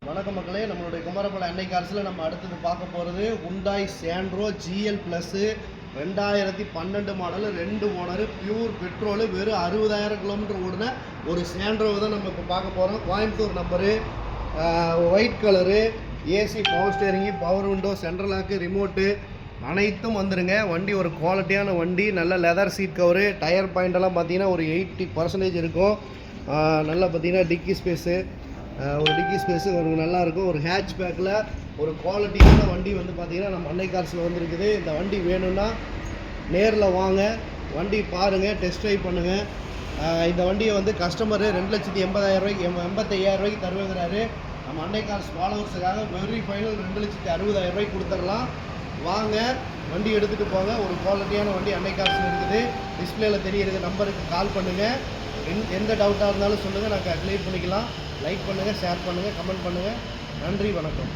வணக்கம் மக்களே, நம்மளுடைய குமாரபாளையம் அன்னை கார்ஸில் நம்ம அடுத்தது பார்க்க போகிறது Hyundai Santro GL Plus 2012 model 2 owner pure petrol வெறும் 60,000 கிலோமீட்டர் ஓடின ஒரு சாண்ட்ரோவை தான் நம்ம இப்போ பார்க்க போகிறோம். Coimbatore number, white colour, AC, power steering, power window, central lock, remote அனைத்தும் வந்துடுங்க. வண்டி ஒரு குவாலிட்டியான வண்டி, நல்ல லெதர் சீட் கவரு, டயர் பாயிண்டெல்லாம் பார்த்தீங்கன்னா ஒரு 80% இருக்கும். நல்லா பார்த்தீங்கன்னா டிக்கி ஸ்பேஸு, ஒரு டிக்கி ஸ்பேஸு ஒரு நல்லாயிருக்கும். ஒரு ஹேட்ச் பேக்கில் ஒரு குவாலிட்டியான வண்டி வந்து பார்த்திங்கன்னா நம்ம அன்னை கார்ஸில் வந்துருக்குது. இந்த வண்டி வேணும்னா நேரில் வாங்க, வண்டி பாருங்கள், டெஸ்ட் ட்ரைவ் பண்ணுங்கள். இந்த வண்டியை வந்து கஸ்டமரு 2,80,000 85,000 தருவேங்கிறாரு. நம்ம அன்னை கார்ஸ் ஃபாலோவர்ஸுக்காக வெரி ஃபைனல் 2,60,000 கொடுத்துடலாம். வாங்க, வண்டி எடுத்துகிட்டு போங்க. ஒரு குவாலிட்டியான வண்டி அன்னை கார்ஸில் இருக்குது. டிஸ்பிளேயில் தெரியுற நம்பருக்கு கால் பண்ணுங்கள். எந்த டவுட்டாக இருந்தாலும் சொல்லுங்கள், நாங்கள் கிளியர் பண்ணிக்கலாம். லைக் பண்ணுங்கள், ஷேர் பண்ணுங்கள், கமெண்ட் பண்ணுங்கள். நன்றி, வணக்கம்.